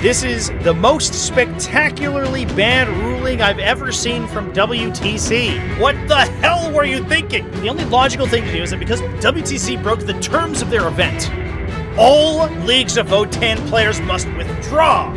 This is the most spectacularly bad ruling I've ever seen from WTC. What the hell were you thinking? The only logical thing to do is that because WTC broke the terms of their event, all Leagues of Votann players must withdraw.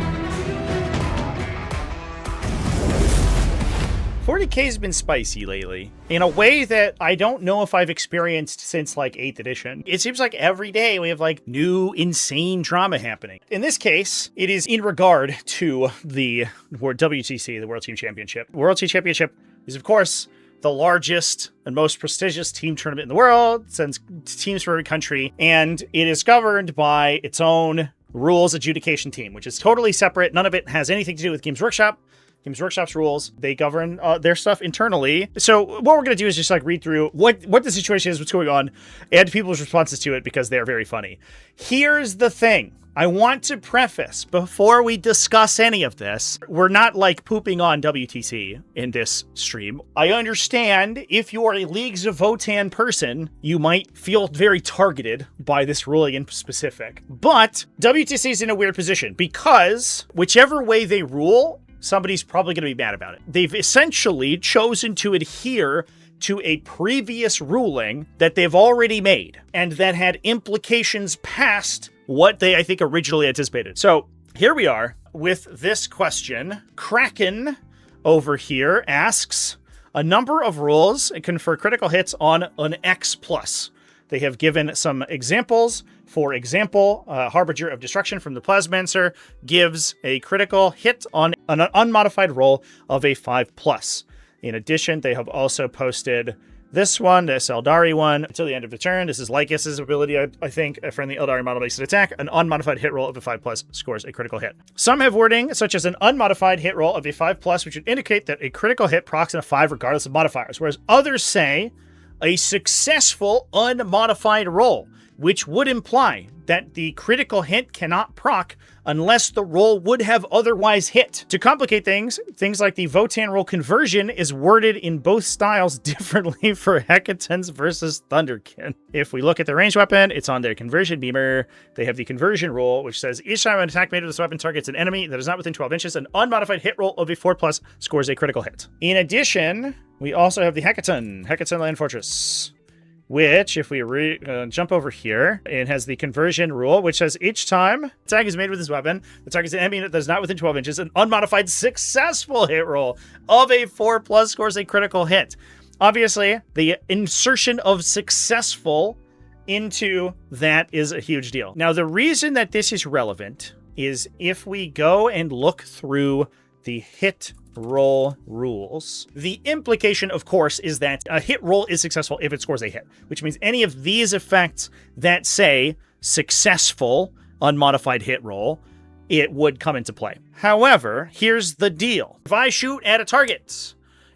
40k has been spicy lately, in a way that I don't know if I've experienced since like 8th edition. It seems like every day we have like new insane drama happening. In this case, it is in regard to the WTC, the World Team Championship. World Team Championship is, of course, the largest and most prestigious team tournament in the world, sends teams from every country, and it is governed by its own rules adjudication team, which is totally separate. None of it has anything to do with Games Workshop. Games Workshop's rules, they govern their stuff internally. So what we're going to do is just like read through what the situation is, what's going on, and people's responses to it because they're very funny. Here's the thing. I want to preface, before we discuss any of this, we're not like pooping on WTC in this stream. I understand if you're a Leagues of Votann person, you might feel very targeted by this ruling in specific. But WTC is in a weird position because whichever way they rule, somebody's probably going to be mad about it. They've essentially chosen to adhere to a previous ruling that they've already made and that had implications past what they, I think, originally anticipated. So here we are with this question. Kraken over here asks, a number of rules confer critical hits on an X+. They have given some examples. For example, Harbinger of Destruction from the Plasmancer gives a critical hit on an unmodified roll of a 5+. In addition, they have also posted this one, this Eldari one, until the end of the turn. This is Lycus's ability, I think. A friendly Eldari model makes an attack. An unmodified hit roll of a 5+ scores a critical hit. Some have wording such as an unmodified hit roll of a 5+, which would indicate that a critical hit procs in a 5 regardless of modifiers, whereas others say a successful unmodified roll, which would imply that the critical hit cannot proc unless the roll would have otherwise hit. To complicate things like the Votann roll conversion is worded in both styles differently for Hecatons versus Thunderkin. If we look at the ranged weapon, it's on their conversion beamer. They have the conversion roll, which says each time an attack made with this weapon targets an enemy that is not within 12 inches, an unmodified hit roll of a 4+ scores a critical hit. In addition, we also have the Hecaton Land Fortress, which, if we jump over here, it has the conversion rule, which says each time attack is made with this weapon, the target's an enemy that is not within 12 inches, an unmodified successful hit roll of a 4+ scores a critical hit. Obviously, the insertion of successful into that is a huge deal. Now, the reason that this is relevant is if we go and look through the hit roll rules. The implication, of course, is that a hit roll is successful if it scores a hit, which means any of these effects that say successful unmodified hit roll, it would come into play. However, here's the deal. If I shoot at a target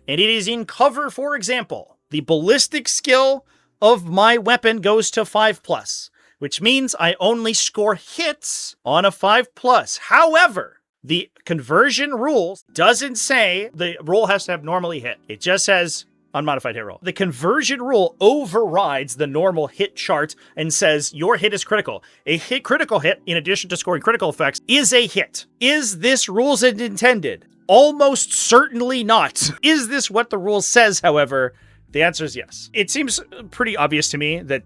and it is in cover, for example, the ballistic skill of my weapon goes to 5+, which means I only score hits on a 5+. However, the conversion rule doesn't say the roll has to have normally hit. It just says unmodified hit roll. The conversion rule overrides the normal hit chart and says your hit is critical. A critical hit, in addition to scoring critical effects, is a hit. Is this rules as intended? Almost certainly not. Is this what the rule says, however? The answer is yes. It seems pretty obvious to me that,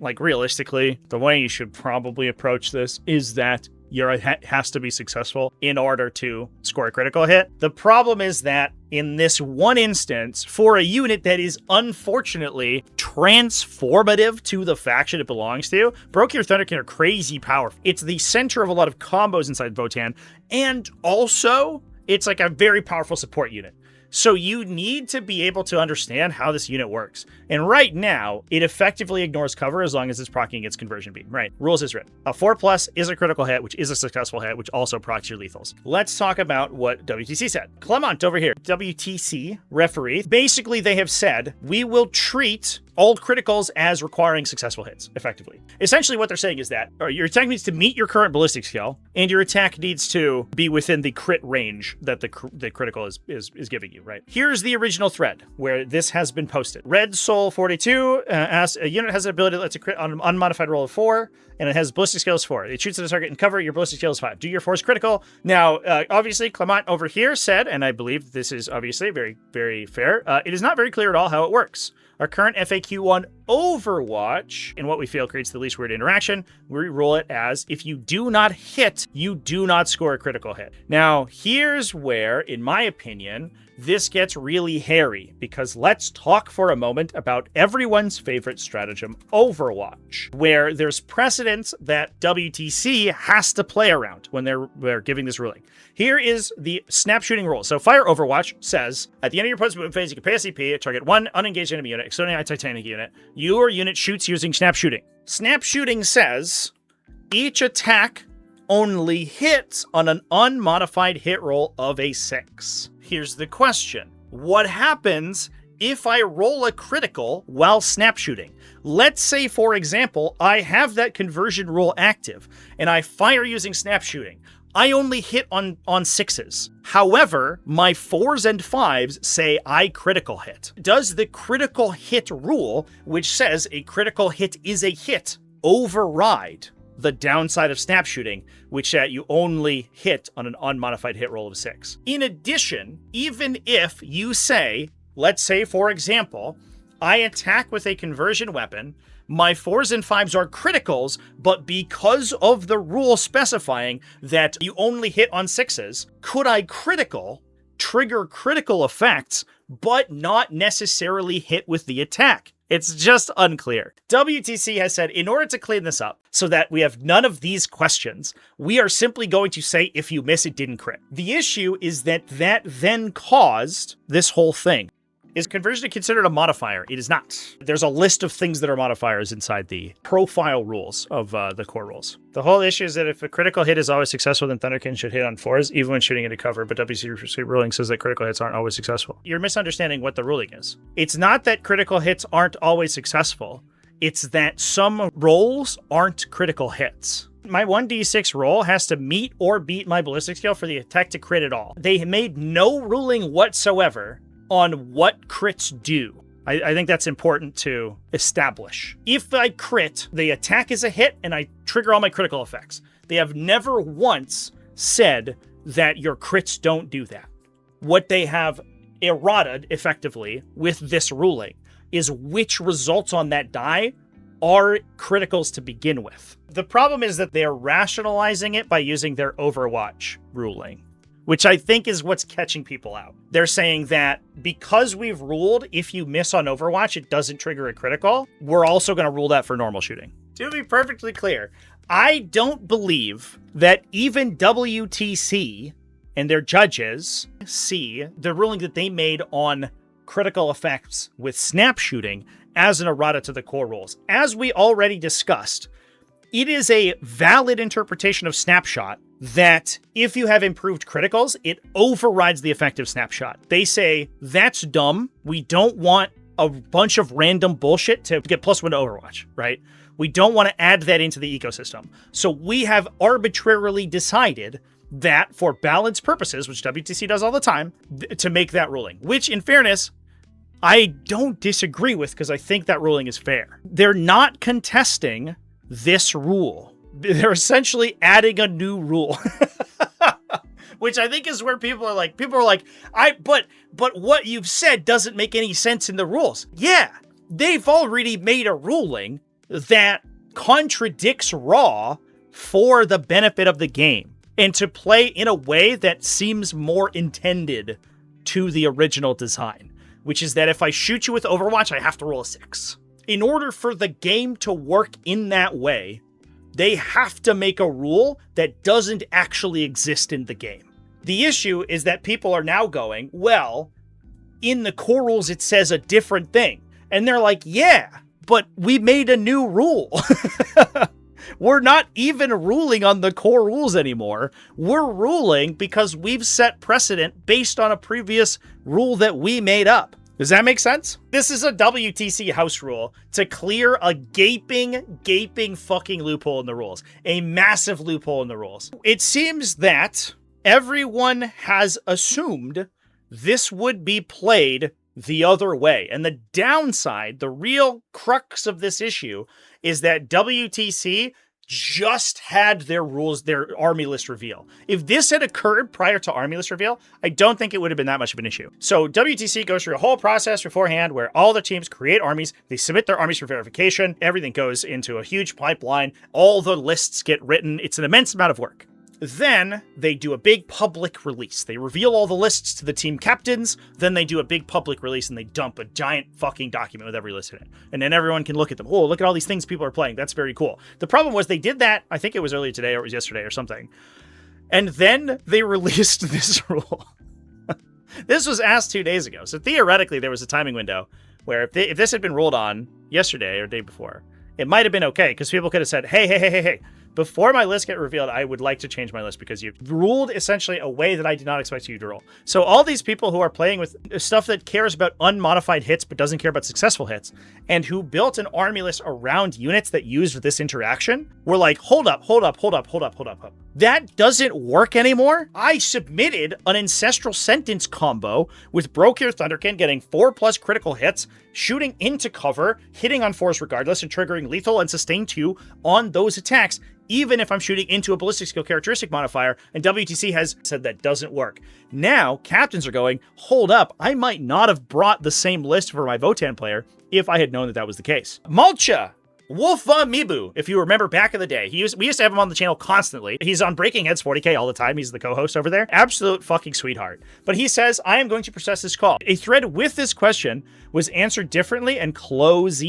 like, realistically, the way you should probably approach this is that your hit has to be successful in order to score a critical hit. The problem is that in this one instance, for a unit that is unfortunately transformative to the faction it belongs to, Brokir Thunderkin are crazy powerful. It's the center of a lot of combos inside Votann, and also it's like a very powerful support unit. So you need to be able to understand how this unit works. And right now, it effectively ignores cover as long as it's proccing its conversion beam. Right, rules is written. A 4+ is a critical hit, which is a successful hit, which also procs your lethals. Let's talk about what WTC said. Clement over here, WTC referee. Basically, they have said, we will treat all criticals as requiring successful hits, effectively. Essentially what they're saying is that your attack needs to meet your current ballistic skill, and your attack needs to be within the crit range that the critical is giving you, right? Here's the original thread where this has been posted. Red Soul 42 asks, a unit has an ability that lets a crit on an unmodified roll of 4, and it has ballistic skill is 4. It shoots at a target and cover, your ballistic skill is 5. Do your force critical. Now, obviously, Clement over here said, and I believe this is obviously very, very fair, it is not very clear at all how it works. Our current FAQ on Overwatch, and what we feel creates the least weird interaction, we rule it as if you do not hit, you do not score a critical hit. Now, here's where, in my opinion, this gets really hairy, because let's talk for a moment about everyone's favorite stratagem, Overwatch, where there's precedents that WTC has to play around when they're giving this ruling. Here is the snap shooting rule. So Fire Overwatch says, at the end of your opponent's movement phase, you can pay a CP, target one unengaged enemy unit, excluding a Titanic unit. Your unit shoots using snap shooting. Snap shooting says, each attack only hits on an unmodified hit roll of a 6. Here's the question. What happens if I roll a critical while snap shooting? Let's say, for example, I have that conversion rule active, and I fire using snap shooting. I only hit on 6s. However, my 4s and 5s say I critical hit. Does the critical hit rule, which says a critical hit is a hit, override the downside of snap shooting, which you only hit on an unmodified hit roll of 6? In addition, even if you say, let's say, for example, I attack with a conversion weapon, my 4s and 5s are criticals, but because of the rule specifying that you only hit on 6s, could I trigger critical effects, but not necessarily hit with the attack? It's just unclear. WTC has said, in order to clean this up so that we have none of these questions, we are simply going to say if you miss, it didn't crit. The issue is that then caused this whole thing. Is conversion considered a modifier? It is not. There's a list of things that are modifiers inside the profile rules of the core rules. The whole issue is that if a critical hit is always successful, then Thunderkin should hit on 4s, even when shooting into cover, but WC ruling says that critical hits aren't always successful. You're misunderstanding what the ruling is. It's not that critical hits aren't always successful. It's that some rolls aren't critical hits. My 1d6 roll has to meet or beat my ballistic skill for the attack to crit at all. They made no ruling whatsoever on what crits do. I think that's important to establish. If I crit, the attack is a hit and I trigger all my critical effects. They have never once said that your crits don't do that. What they have errated effectively with this ruling is which results on that die are criticals to begin with. The problem is that they are rationalizing it by using their Overwatch ruling, which I think is what's catching people out. They're saying that because we've ruled if you miss on Overwatch, it doesn't trigger a critical, we're also going to rule that for normal shooting. To be perfectly clear, I don't believe that even WTC and their judges see the ruling that they made on critical effects with snap shooting as an errata to the core rules. As we already discussed, it is a valid interpretation of snapshot that if you have improved criticals, it overrides the effective snapshot. They say, that's dumb. We don't want a bunch of random bullshit to get +1 to Overwatch, right? We don't want to add that into the ecosystem. So we have arbitrarily decided that for balance purposes, which WTC does all the time, to make that ruling, which in fairness, I don't disagree with because I think that ruling is fair. They're not contesting this rule. They're essentially adding a new rule, which I think is where people are like, but what you've said doesn't make any sense in the rules. Yeah, they've already made a ruling that contradicts Raw for the benefit of the game and to play in a way that seems more intended to the original design, which is that if I shoot you with Overwatch, I have to roll a 6. In order for the game to work in that way, they have to make a rule that doesn't actually exist in the game. The issue is that people are now going, well, in the core rules, it says a different thing. And they're like, yeah, but we made a new rule. We're not even ruling on the core rules anymore. We're ruling because we've set precedent based on a previous rule that we made up. Does that make sense? This is a WTC house rule to clear a gaping fucking loophole in the rules. A massive loophole in the rules. It seems that everyone has assumed this would be played the other way. And the downside, the real crux of this issue, is that WTC just had their rules, their army list reveal. If this had occurred prior to army list reveal, I don't think it would have been that much of an issue. So WTC goes through a whole process beforehand where all the teams create armies, they submit their armies for verification, everything goes into a huge pipeline, all the lists get written, it's an immense amount of work. Then they do a big public release. They reveal all the lists to the team captains. Then they do a big public release and they dump a giant fucking document with every list in it. And then everyone can look at them. Oh, look at all these things people are playing. That's very cool. The problem was they did that. I think it was earlier today or it was yesterday or something. And then they released this rule. This was asked 2 days ago. So theoretically, there was a timing window where if this had been ruled on yesterday or the day before, it might have been okay because people could have said, hey. Before my list get revealed, I would like to change my list because you've ruled essentially a way that I did not expect you to rule. So all these people who are playing with stuff that cares about unmodified hits but doesn't care about successful hits, and who built an army list around units that used this interaction, were like, hold up. That doesn't work anymore. I submitted an Ancestral Sentence combo with Brokir Thunderkin getting 4+ critical hits, shooting into cover, hitting on force regardless, and triggering lethal and sustain 2 on those attacks, even if I'm shooting into a ballistic skill characteristic modifier, and WTC has said that doesn't work. Now, captains are going, hold up, I might not have brought the same list for my Votann player if I had known that that was the case. Malcha! Wolfa Mibu, if you remember back in the day, we used to have him on the channel constantly. He's on Breaking Heads 40K all the time. He's the co-host over there. Absolute fucking sweetheart. But he says, I am going to process this call. A thread with this question was answered differently and closed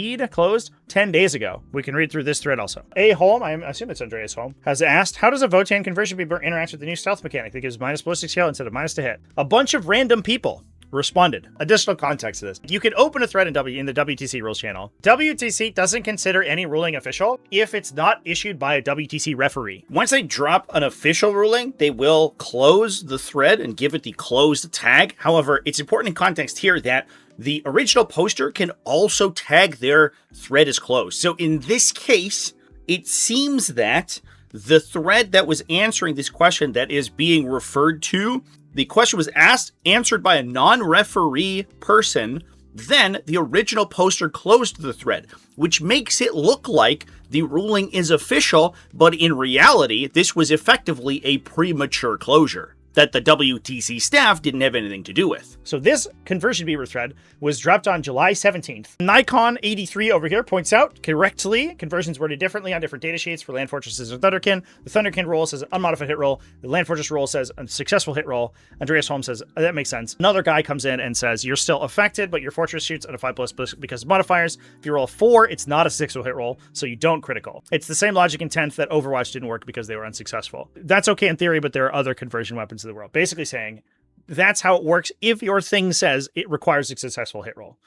10 days ago. We can read through this thread also. A. Holm, I assume it's Andreas Holm, has asked, how does a Votann conversion beaver interact with the new stealth mechanic that gives minus ballistic skill instead of minus to hit? A bunch of random people responded. Additional context to this. You can open a thread in the WTC rules channel. WTC doesn't consider any ruling official if it's not issued by a WTC referee. Once they drop an official ruling, they will close the thread and give it the closed tag. However, it's important in context here that the original poster can also tag their thread as closed. So in this case, it seems that the thread that was answering this question that is being referred to, the question was asked, answered by a non-referee person, then the original poster closed the thread, which makes it look like the ruling is official, but in reality, this was effectively a premature closure that the WTC staff didn't have anything to do with. So this conversion beaver thread was dropped on July 17th. Nikon83 over here points out correctly, conversions worded differently on different data sheets for Land Fortresses and Thunderkin. The Thunderkin roll says unmodified hit roll. The Land Fortress roll says unsuccessful hit roll. Andreas Holm says, that makes sense. Another guy comes in and says, you're still affected, but your Fortress shoots at a 5+ because of modifiers. If you roll a 4, it's not a successful hit roll, so you don't critical. It's the same logic in 10th that Overwatch didn't work because they were unsuccessful. That's okay in theory, but there are other conversion weapons of the world. Basically saying that's how it works if your thing says it requires a successful hit roll.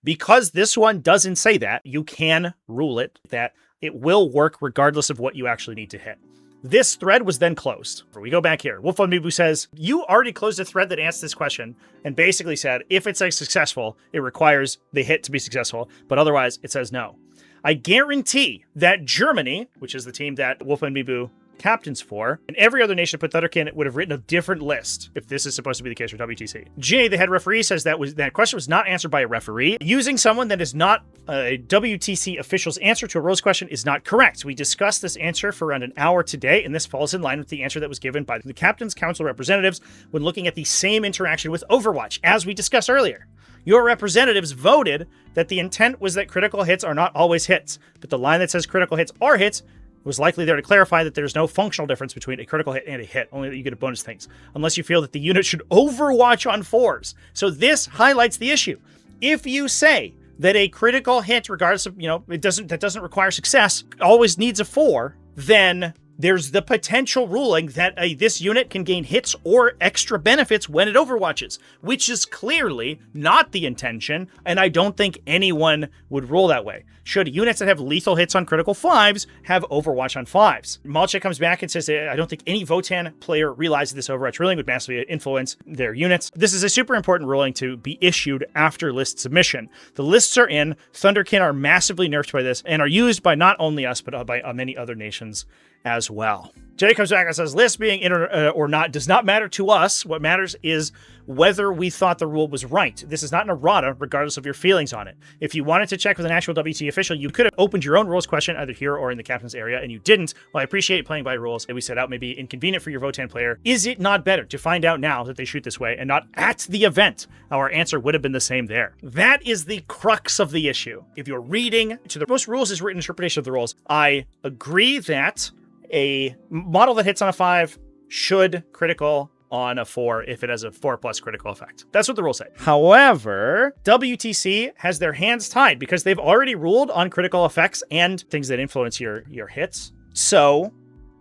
Because this one doesn't say that, you can rule it that it will work regardless of what you actually need to hit. This thread was then closed. We go back here. Wolf on Mibu says, you already closed a thread that asked this question and basically said, if it's successful, it requires the hit to be successful, but otherwise it says no. I guarantee that Germany, which is the team that Wolf and Mibu captains for, and every other nation put Thunderkin would have written a different list if this is supposed to be the case for WTC. Jay, the head referee, says that question was not answered by a referee. Using someone that is not a WTC official's answer to a rules question is not correct. We discussed this answer for around an hour today, and this falls in line with the answer that was given by the Captain's Council representatives when looking at the same interaction with Overwatch, as we discussed earlier. Your representatives voted that the intent was that critical hits are not always hits, but the line that says critical hits are hits was likely there to clarify that there's no functional difference between a critical hit and a hit, only that you get a bonus things, unless you feel that the unit should overwatch on 4s. So this highlights the issue. If you say that a critical hit, regardless of, that doesn't require success, always needs a 4, then there's the potential ruling that this unit can gain hits or extra benefits when it overwatches, which is clearly not the intention, and I don't think anyone would rule that way. Should units that have lethal hits on critical 5s have Overwatch on 5s? Malche comes back and says, I don't think any Votann player realizes this Overwatch ruling would massively influence their units. This is a super important ruling to be issued after list submission. The lists are in, Thunderkin are massively nerfed by this, and are used by not only us, but by many other nations as well. Jay comes back and says, list being in or not does not matter to us. What matters is whether we thought the rule was right. This is not an errata, regardless of your feelings on it. If you wanted to check with an actual WT official, you could have opened your own rules question either here or in the captain's area, and you didn't. While I appreciate playing by rules that we set out may be inconvenient for your Votann player, is it not better to find out now that they shoot this way and not at the event? Our answer would have been the same there. That is the crux of the issue. If you're reading to the most rules is written interpretation of the rules, I agree that a model that hits on a 5 should critical on a 4 if it has a 4+ critical effect. That's what the rules say. However, WTC has their hands tied because they've already ruled on critical effects and things that influence your hits. So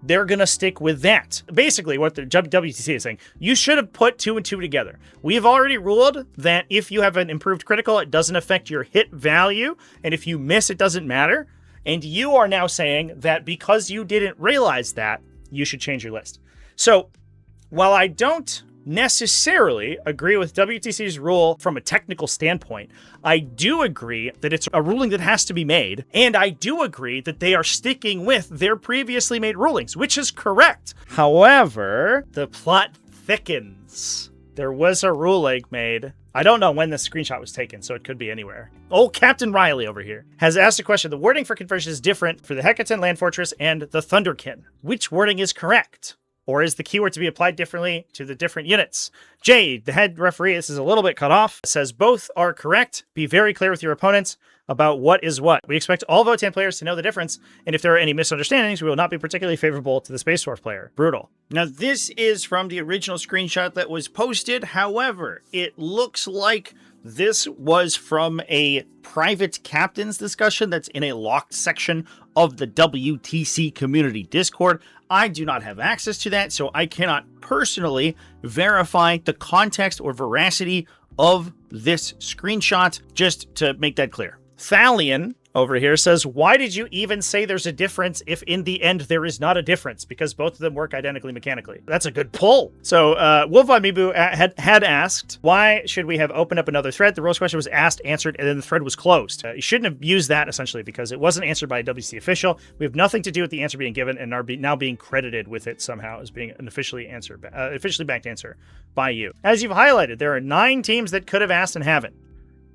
they're going to stick with that. Basically, what the WTC is saying, you should have put 2 and 2 together. We've already ruled that if you have an improved critical, it doesn't affect your hit value, and if you miss, it doesn't matter. And you are now saying that because you didn't realize that, you should change your list. So while I don't necessarily agree with WTC's rule from a technical standpoint, I do agree that it's a ruling that has to be made, and I do agree that they are sticking with their previously made rulings, which is correct. However, the plot thickens. There was a ruling made. I don't know when this screenshot was taken, so it could be anywhere. Old Captain Riley over here has asked a question. The wording for conversion is different for the Hekaton Land Fortress and the Thunderkin. Which wording is correct? Or is the keyword to be applied differently to the different units? Jade, the head referee, this is a little bit cut off, says both are correct. Be very clear with your opponents about what is what. We expect all Votann players to know the difference, and if there are any misunderstandings, we will not be particularly favorable to the Space Force player. Brutal. Now, this is from the original screenshot that was posted. However, it looks like this was from a private captain's discussion that's in a locked section of the WTC community Discord. I do not have access to that, so I cannot personally verify the context or veracity of this screenshot, just to make that clear. Thalion over here says, why did you even say there's a difference if in the end there is not a difference? Because both of them work identically mechanically. That's a good pull. So Wolf on Mibu had asked, why should we have opened up another thread? The rules question was asked, answered, and then the thread was closed. You shouldn't have used that, essentially, because it wasn't answered by a WC official. We have nothing to do with the answer being given and are now being credited with it somehow as being an officially backed answer by you. As you've highlighted, there are 9 teams that could have asked and haven't.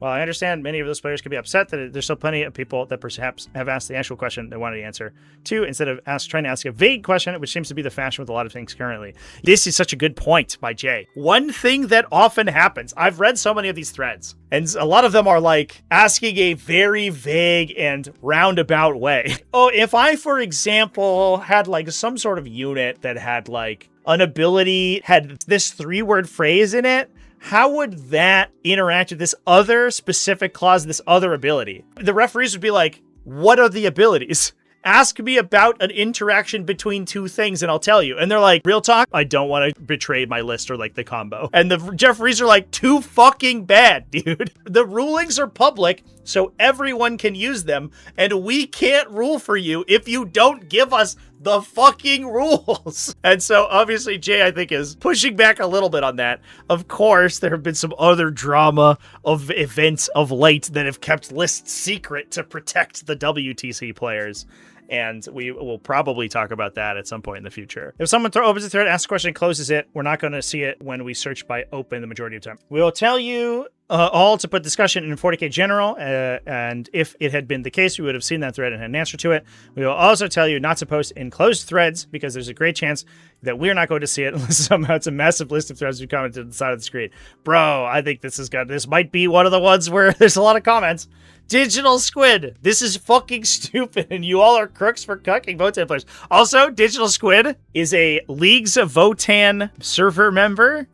While I understand many of those players could be upset that there's still plenty of people that perhaps have asked the actual question they wanted to answer to, instead of trying to ask a vague question, which seems to be the fashion with a lot of things currently. This is such a good point by Jay. One thing that often happens, I've read so many of these threads, and a lot of them are like asking a very vague and roundabout way. Oh, if I, for example, had like some sort of unit that had like an ability, had this 3-word phrase in it, how would that interact with this other specific clause, this other ability? The referees would be like, what are the abilities? Ask me about an interaction between 2 things and I'll tell you. And they're like, real talk, I don't want to betray my list or like the combo. And the referees are like, too fucking bad, dude. The rulings are public, so everyone can use them. And we can't rule for you if you don't give us the fucking rules. And so obviously Jay, I think, is pushing back a little bit on that. Of course, there have been some other drama of events of late that have kept lists secret to protect the WTC players. And we will probably talk about that at some point in the future. If someone opens a thread, asks a question, closes it, we're not going to see it when we search by open the majority of the time. We will tell you all to put discussion in 40K general, and if it had been the case, we would have seen that thread and had an answer to it. We will also tell you not to post in closed threads, because there's a great chance that we're not going to see it unless somehow it's a massive list of threads we commented to the side of the screen. Bro, I think this might be one of the ones where there's a lot of comments. Digital Squid, this is fucking stupid, and you all are crooks for cucking Votann players. Also, Digital Squid is a Leagues of Votann server member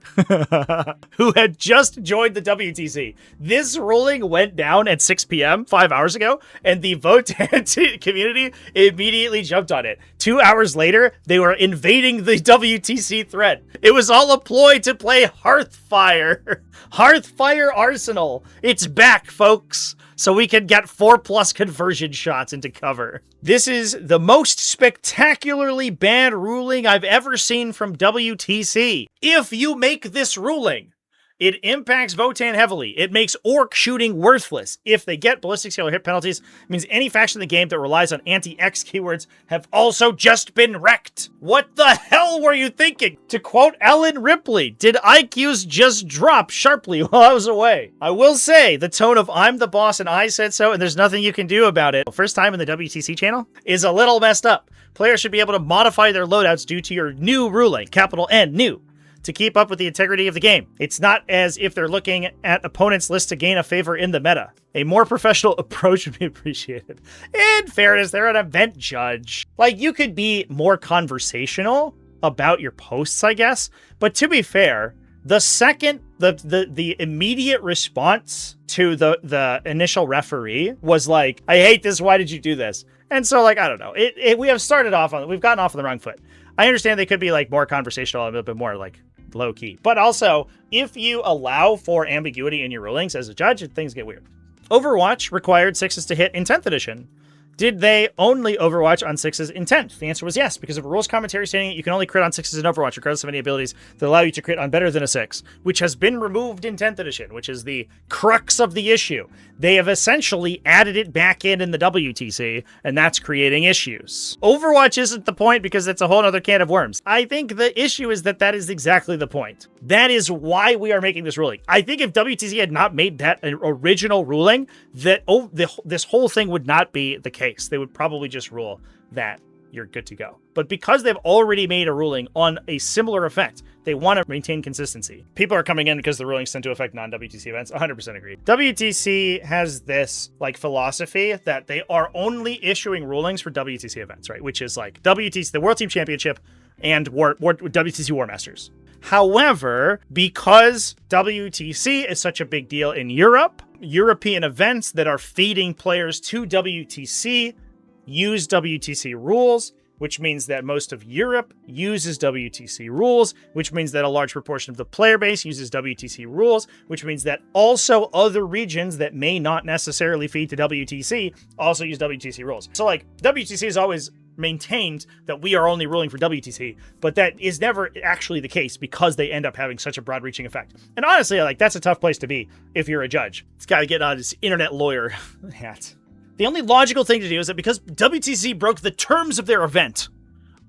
who had just joined the WTC. This ruling went down at 6 p.m. 5 hours ago, and the Votann community immediately jumped on it. 2 hours later, they were invading the WTC thread. It was all a ploy to play Hearthfire. Hearthfire Arsenal. It's back, folks. So we can get 4+ conversion shots into cover. This is the most spectacularly bad ruling I've ever seen from WTC. If you make this ruling, it impacts Votann heavily. It makes orc shooting worthless. If they get ballistic skill or hit penalties, it means any faction in the game that relies on anti-X keywords have also just been wrecked. What the hell were you thinking? To quote Ellen Ripley, did IQs just drop sharply while I was away? I will say, the tone of I'm the boss and I said so and there's nothing you can do about it, first time in the WTC channel, is a little messed up. Players should be able to modify their loadouts due to your new ruling, capital N, new, to keep up with the integrity of the game. It's not as if they're looking at opponents' lists to gain a favor in the meta. A more professional approach would be appreciated. In fairness, they're an event judge. Like, you could be more conversational about your posts, I guess, but to be fair, the second, the immediate response to the initial referee was like, I hate this, why did you do this? And so, like, I don't know. We've gotten off on the wrong foot. I understand they could be, like, more conversational, a little bit more, like, low-key. But also, if you allow for ambiguity in your rulings as a judge, things get weird. Overwatch required 6s to hit in 10th edition. Did they only Overwatch on 6s in 10th? The answer was yes, because of a rules commentary stating you can only crit on 6s in Overwatch, regardless of any abilities that allow you to crit on better than a 6, which has been removed in 10th edition, which is the crux of the issue. They have essentially added it back in the WTC, and that's creating issues. Overwatch isn't the point because it's a whole other can of worms. I think the issue is that is exactly the point. That is why we are making this ruling. I think if WTC had not made that original ruling, this whole thing would not be the case. They would probably just rule that you're good to go. But because they've already made a ruling on a similar effect, they want to maintain consistency. People are coming in because the rulings tend to affect non-WTC events. 100% agree. WTC has this like philosophy that they are only issuing rulings for WTC events, right? Which is like WTC, the World Team Championship, and WTC War Masters. However, because WTC is such a big deal in Europe, European events that are feeding players to WTC use WTC rules, which means that most of Europe uses WTC rules, which means that a large proportion of the player base uses WTC rules, which means that also other regions that may not necessarily feed to WTC also use WTC rules. So like WTC is always maintained that we are only ruling for WTC, but that is never actually the case because they end up having such a broad-reaching effect. And honestly, like, that's a tough place to be if you're a judge. It's got to get on his internet lawyer hat. The only logical thing to do is that because WTC broke the terms of their event,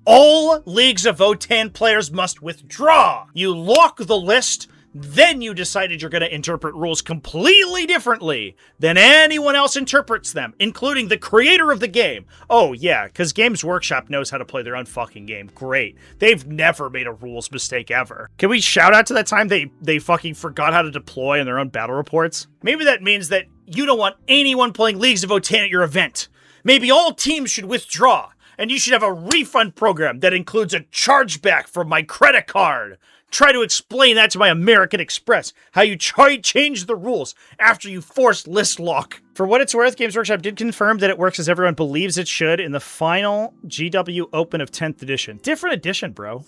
all Leagues of Votann players must withdraw. You lock the list, then you decided you're going to interpret rules completely differently than anyone else interprets them, including the creator of the game. Oh yeah, because Games Workshop knows how to play their own fucking game. Great. They've never made a rules mistake ever. Can we shout out to that time they fucking forgot how to deploy in their own battle reports? Maybe that means that you don't want anyone playing Leagues of Votann at your event. Maybe all teams should withdraw, and you should have a refund program that includes a chargeback from my credit card. Try to explain that to my American Express, how you change the rules after you forced list lock. For what it's worth, Games Workshop did confirm that it works as everyone believes it should in the final GW Open of 10th edition. Different edition, bro.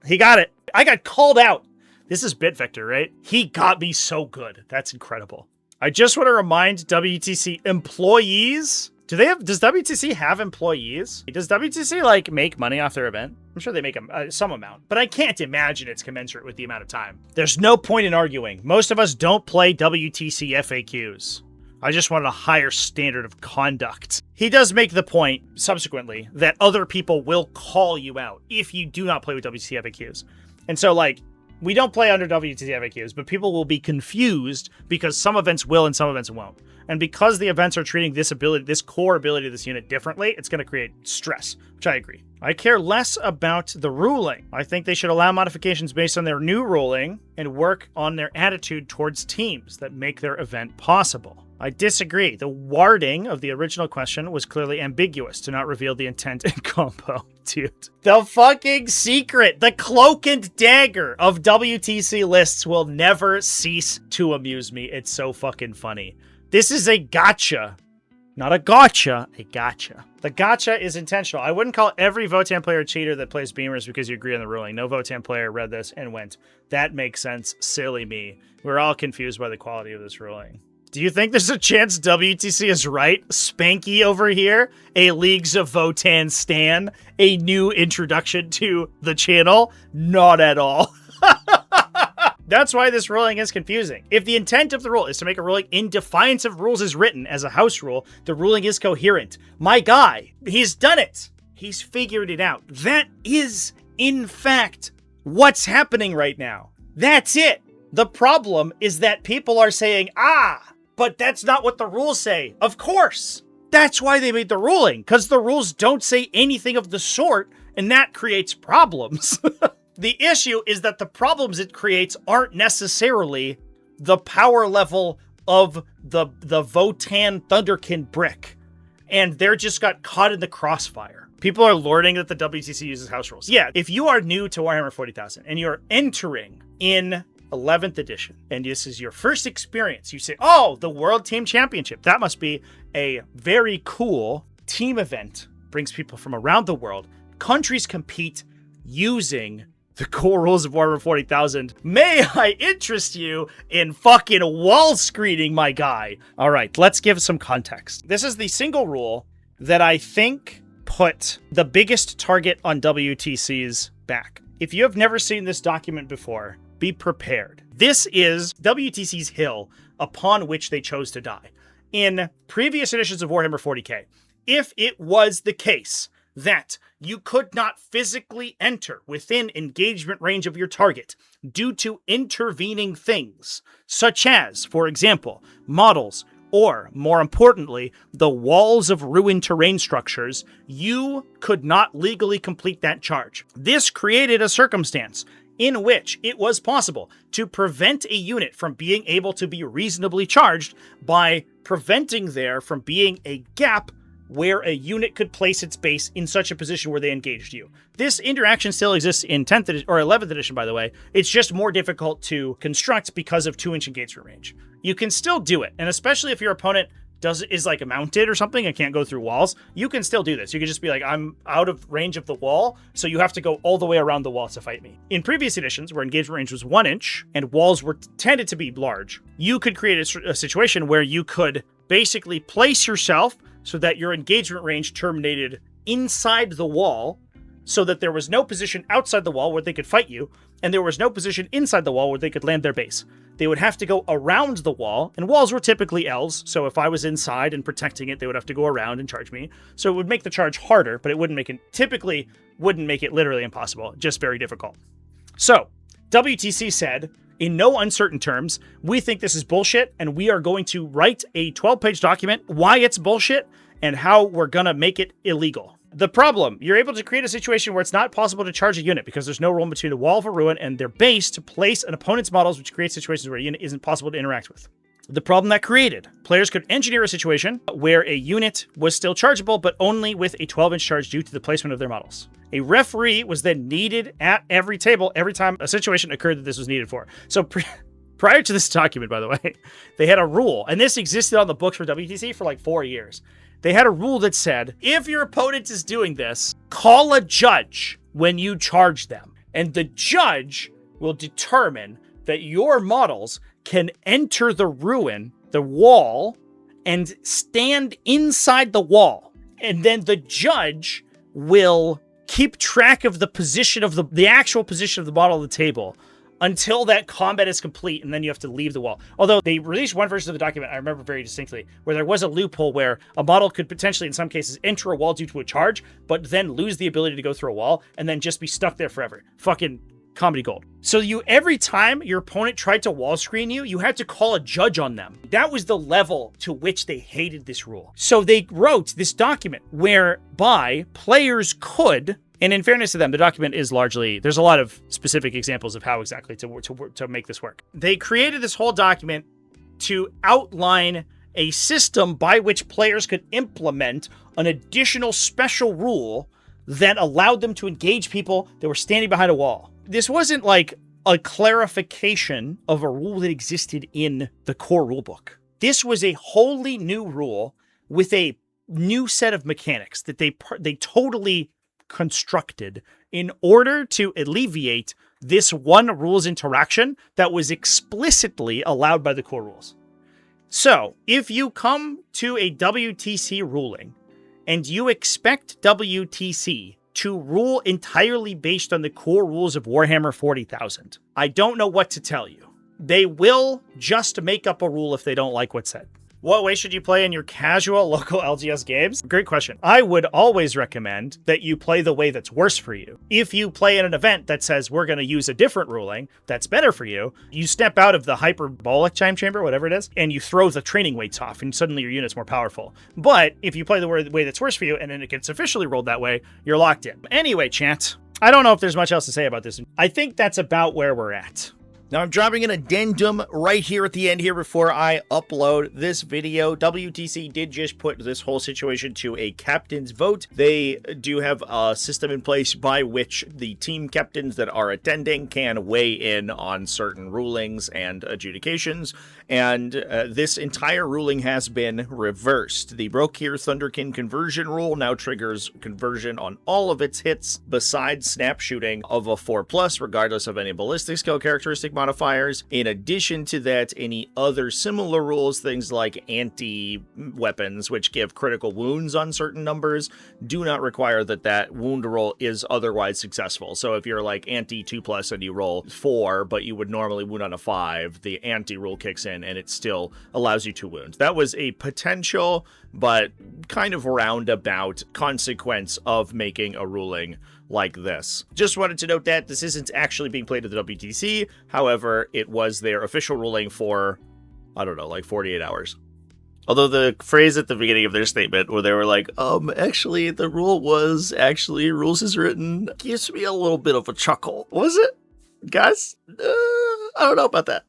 He got it. I got called out. This is BitVector, right? He got me so good. That's incredible. I just want to remind WTC employees, does WTC have employees? Does WTC like make money off their event? I'm sure they make some amount, but I can't imagine it's commensurate with the amount of time. There's no point in arguing. Most of us don't play WTC FAQs. I just wanted a higher standard of conduct. He does make the point, subsequently, that other people will call you out if you do not play with WTC FAQs. And so, like, we don't play under WTC FAQs, but people will be confused because some events will and some events won't. And because the events are treating this core ability of this unit differently, it's going to create stress, which I agree. I care less about the ruling. I think they should allow modifications based on their new ruling and work on their attitude towards teams that make their event possible. I disagree. The wording of the original question was clearly ambiguous to not reveal the intent and combo. Dude. The fucking secret, the cloak and dagger of WTC lists will never cease to amuse me. It's so fucking funny. This is a gotcha. Not a gotcha, a gotcha. The gotcha is intentional. I wouldn't call every Votan player a cheater that plays Beamers because you agree on the ruling. No Votan player read this and went, that makes sense, silly me. We're all confused by the quality of this ruling. Do you think there's a chance WTC is right? Spanky over here, a Leagues of Votan stan, a new introduction to the channel? Not at all. That's why this ruling is confusing. If the intent of the rule is to make a ruling in defiance of rules as written as a house rule, the ruling is coherent. My guy, he's done it. He's figured it out. That is, in fact, what's happening right now. That's it. The problem is that people are saying, but that's not what the rules say. Of course. That's why they made the ruling, because the rules don't say anything of the sort, and that creates problems. The issue is that the problems it creates aren't necessarily the power level of the Votan Thunderkin brick. And they're just got caught in the crossfire. People are learning that the WTC uses house rules. Yeah, if you are new to Warhammer 40,000 and you're entering in 11th edition, and this is your first experience, you say, oh, the World Team Championship. That must be a very cool team event. Brings people from around the world. Countries compete using the core rules of Warhammer 40,000. May I interest you in fucking wall screening, my guy? All right, let's give some context. This is the single rule that I think put the biggest target on WTC's back. If you have never seen this document before, be prepared. This is WTC's hill upon which they chose to die. In previous editions of Warhammer 40k, if it was the case that you could not physically enter within engagement range of your target due to intervening things, such as, for example, models, or, more importantly, the walls of ruined terrain structures, you could not legally complete that charge. This created a circumstance in which it was possible to prevent a unit from being able to be reasonably charged by preventing there from being a gap where a unit could place its base in such a position where they engaged you. This interaction still exists in 10th edition, or 11th edition, by the way. It's just more difficult to construct because of 2-inch engagement range. You can still do it, and especially if your opponent is like mounted or something and can't go through walls, you can still do this. You can just be like, I'm out of range of the wall, so you have to go all the way around the wall to fight me. In previous editions, where engagement range was 1 inch and walls were tended to be large, you could create a situation where you could basically place yourself so that your engagement range terminated inside the wall, so that there was no position outside the wall where they could fight you, and there was no position inside the wall where they could land their base. They would have to go around the wall, and walls were typically L's, so if I was inside and protecting it, they would have to go around and charge me. So it would make the charge harder, but it wouldn't make it literally impossible, just very difficult. So, WTC said, in no uncertain terms, we think this is bullshit, and we are going to write a 12-page document why it's bullshit and how we're gonna make it illegal. The problem, you're able to create a situation where it's not possible to charge a unit because there's no room between the wall of a ruin and their base to place an opponent's models, which creates situations where a unit isn't possible to interact with. The problem that created, players could engineer a situation where a unit was still chargeable, but only with a 12-inch charge due to the placement of their models. A referee was then needed at every table every time a situation occurred that this was needed for. So prior to this document, by the way, they had a rule, and this existed on the books for WTC for like 4 years. They had a rule that said, if your opponent is doing this, call a judge when you charge them. And the judge will determine that your models can enter the ruin, the wall, and stand inside the wall. And then the judge will keep track of the position of the actual position of the model on the table until that combat is complete, and then you have to leave the wall. Although they released one version of the document, I remember very distinctly, where there was a loophole where a model could potentially, in some cases, enter a wall due to a charge, but then lose the ability to go through a wall, and then just be stuck there forever. Fucking comedy gold. So every time your opponent tried to wall screen you, you had to call a judge on them. That was the level to which they hated this rule. So they wrote this document whereby players could, and in fairness to them, the document is largely, there's a lot of specific examples of how exactly to make this work. They created this whole document to outline a system by which players could implement an additional special rule that allowed them to engage people that were standing behind a wall. This wasn't like a clarification of a rule that existed in the core rulebook. This was a wholly new rule with a new set of mechanics that they totally constructed in order to alleviate this one rules interaction that was explicitly allowed by the core rules. So, if you come to a WTC ruling and you expect WTC to rule entirely based on the core rules of Warhammer 40,000, I don't know what to tell you. They will just make up a rule if they don't like what's said. What way should you play in your casual local LGS games? Great question. I would always recommend that you play the way that's worse for you. If you play in an event that says we're going to use a different ruling that's better for you, you step out of the hyperbolic time chamber, whatever it is, and you throw the training weights off, and suddenly your unit's more powerful. But if you play the way that's worse for you, and then it gets officially rolled that way, you're locked in. Anyway, chat, I don't know if there's much else to say about this. I think that's about where we're at. Now, I'm dropping an addendum right here at the end here before I upload this video. WTC did just put this whole situation to a captain's vote. They do have a system in place by which the team captains that are attending can weigh in on certain rulings and adjudications, and this entire ruling has been reversed. The Brokir Thunderkin conversion rule now triggers conversion on all of its hits besides snap shooting of a 4+, regardless of any ballistic skill characteristic modifiers. In addition to that, any other similar rules, things like anti-weapons, which give critical wounds on certain numbers, do not require that wound roll is otherwise successful. So if you're like anti-2+ and you roll 4, but you would normally wound on a 5, the anti-rule kicks in and it still allows you 2 wounds. That was a potential, but kind of roundabout consequence of making a ruling like this. Just wanted to note that this isn't actually being played at the WTC. However, it was their official ruling for, I don't know, like 48 hours. Although the phrase at the beginning of their statement where they were like, actually, the rule was actually rules is written, gives me a little bit of a chuckle. Was it? Guys? I don't know about that.